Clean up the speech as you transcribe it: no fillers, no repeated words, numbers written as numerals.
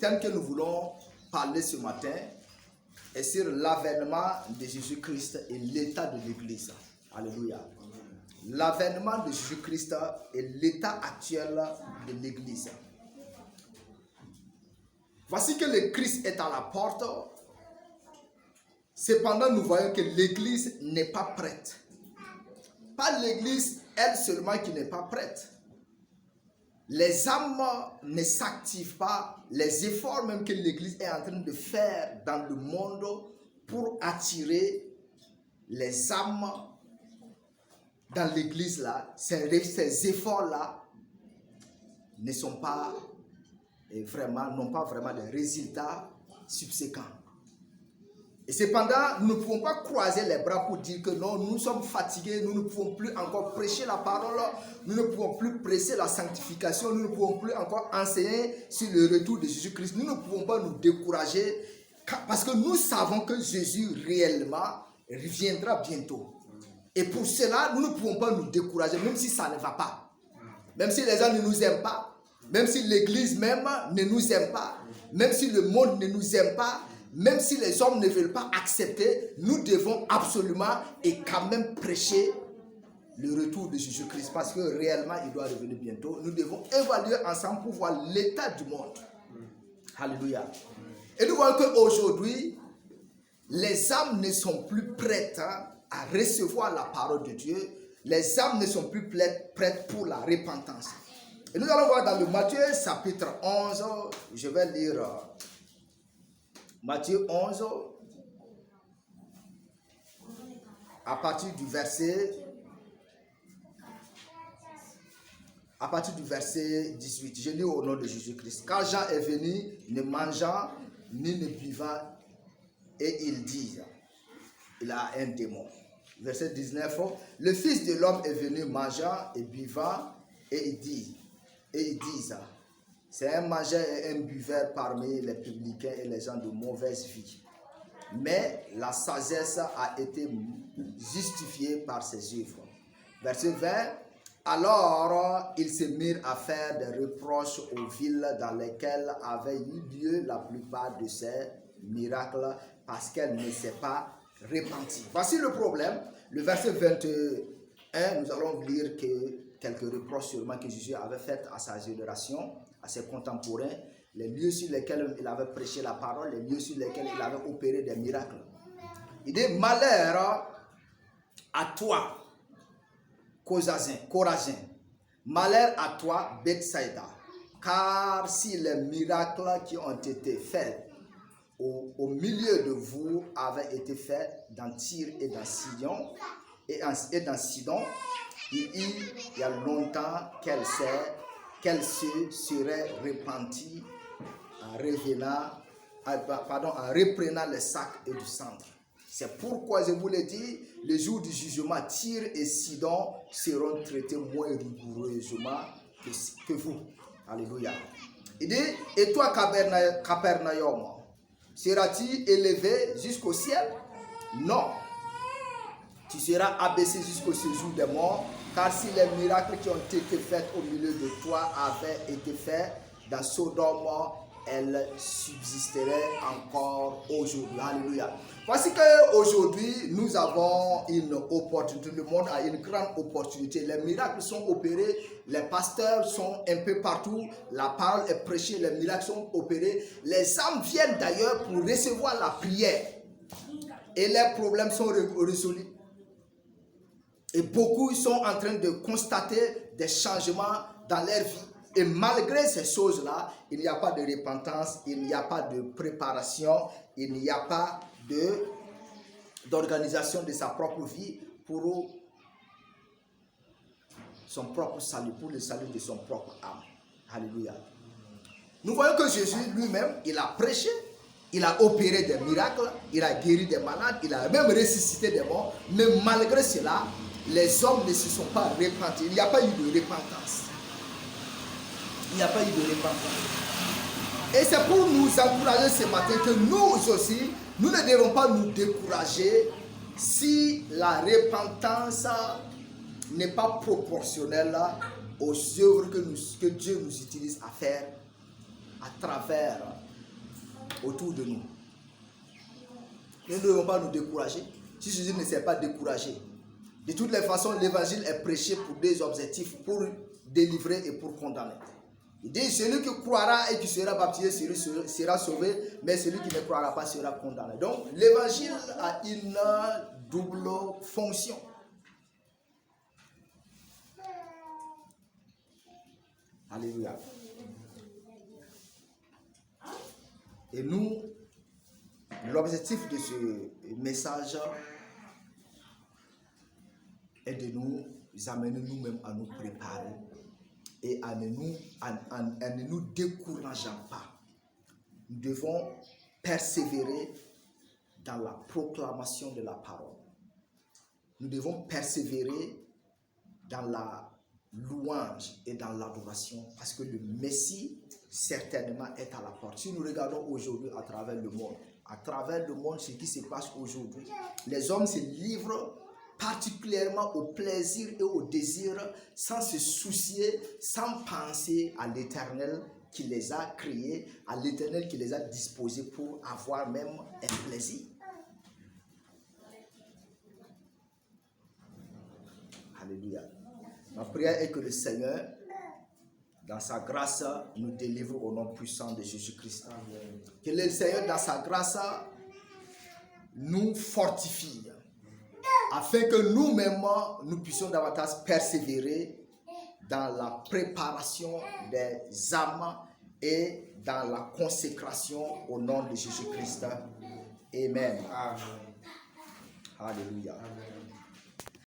thème que nous voulons parler ce matin est sur l'avènement de Jésus-Christ et l'état de l'Église. Alléluia. L'avènement de Jésus-Christ et l'état actuel de l'Église. Voici que le Christ est à la porte. Cependant, nous voyons que l'Église n'est pas prête. Pas l'Église, elle seulement, qui n'est pas prête. Les âmes ne s'activent pas. Les efforts même que l'Église est en train de faire dans le monde pour attirer les âmes dans l'Église là, ces efforts-là ne sont pas vraiment, n'ont pas vraiment de résultats subséquents. Et cependant, nous ne pouvons pas croiser les bras pour dire que non, nous sommes fatigués, nous ne pouvons plus encore prêcher la parole, nous ne pouvons plus prêcher la sanctification, nous ne pouvons plus encore enseigner sur le retour de Jésus-Christ. Nous ne pouvons pas nous décourager parce que nous savons que Jésus réellement reviendra bientôt. Et pour cela, nous ne pouvons pas nous décourager, même si ça ne va pas. Même si les gens ne nous aiment pas, même si l'Église même ne nous aime pas, même si le monde ne nous aime pas, même si les hommes ne veulent pas accepter, nous devons absolument et quand même prêcher le retour de Jésus-Christ parce que réellement il doit revenir bientôt. Nous devons évaluer ensemble pour voir l'état du monde. Alléluia. Et nous voyons qu'aujourd'hui, les âmes ne sont plus prêtes à recevoir la parole de Dieu. Les âmes ne sont plus prêtes pour la repentance. Et nous allons voir dans le Matthieu chapitre 11, je vais lire Matthieu 11, à partir du verset 18. Je lis au nom de Jésus-Christ. Quand Jean est venu, ne mangeant ni ne buvant, et il dit, il a un démon. Verset 19, le Fils de l'homme est venu mangeant et buvant, et ils disent, c'est un mangeur et un buveur parmi les publicains et les gens de mauvaise vie. Mais la sagesse a été justifiée par ses œuvres. Verset 20, alors ils se mirent à faire des reproches aux villes dans lesquelles avaient eu lieu la plupart de ces miracles parce qu'elles ne s'étaient pas repenties. Voici le problème. Le verset 21, nous allons lire quelques reproches sûrement que Jésus avait fait à sa génération, à ses contemporains, les lieux sur lesquels il avait prêché la parole, les lieux sur lesquels il avait opéré des miracles. Il dit, malheur à toi, Chorazin, malheur à toi, Bethsaïda, car si les miracles qui ont été faits au milieu de vous avaient été faits dans Tyr et dans Sidon, il y a longtemps qu'elle se serait repentie en reprenant les sacs et du centre. C'est pourquoi je vous l'ai dit, le jour du jugement, Tyr et Sidon seront traités moins rigoureusement que vous. Alléluia. Il dit, et toi, Capernaum, seras-tu élevé jusqu'au ciel? Non. Tu seras abaissé jusqu'au séjour des morts, car si les miracles qui ont été faits au milieu de toi avaient été faits dans Sodome, elles subsisteraient encore aujourd'hui. Alléluia. Voici qu'aujourd'hui, nous avons une opportunité. Le monde a une grande opportunité. Les miracles sont opérés, les pasteurs sont un peu partout, la parole est prêchée, les miracles sont opérés. Les âmes viennent d'ailleurs pour recevoir la prière. Et les problèmes sont résolus. Et beaucoup sont en train de constater des changements dans leur vie. Et malgré ces choses-là, il n'y a pas de repentance, il n'y a pas de préparation, il n'y a pas d'organisation de sa propre vie pour son propre salut, pour le salut de son propre âme. Alléluia. Nous voyons que Jésus lui-même, il a prêché, il a opéré des miracles, il a guéri des malades, il a même ressuscité des morts, mais malgré cela, les hommes ne se sont pas repentis. Il n'y a pas eu de repentance. Il n'y a pas eu de repentance. Et c'est pour nous encourager ce matin que nous aussi, nous ne devons pas nous décourager si la repentance n'est pas proportionnelle aux œuvres que Dieu nous utilise à faire à travers autour de nous. Nous ne devons pas nous décourager. Si Jésus ne s'est pas découragé, de toutes les façons, l'évangile est prêché pour des objectifs, pour délivrer et pour condamner. Il dit, celui qui croira et qui sera baptisé sera sauvé, mais celui qui ne croira pas sera condamné. Donc, l'évangile a une double fonction. Alléluia. Et nous, l'objectif de ce message est de nous amener nous-mêmes à nous préparer et à ne nous décourageant pas. Nous devons persévérer dans la proclamation de la parole. Nous devons persévérer dans la louange et dans l'adoration parce que le Messie certainement est à la porte. Si nous regardons aujourd'hui à travers le monde, ce qui se passe aujourd'hui, les hommes se livrent particulièrement au plaisir et au désir sans se soucier, sans penser à l'Éternel qui les a créés, à l'Éternel qui les a disposés pour avoir même un plaisir. Alléluia. Ma prière est que le Seigneur, dans sa grâce, nous délivre au nom puissant de Jésus-Christ. Que le Seigneur, dans sa grâce, nous fortifie, afin que nous-mêmes, nous puissions davantage persévérer dans la préparation des âmes et dans la consécration au nom de Jésus-Christ. Amen. Amen. Alléluia. Amen.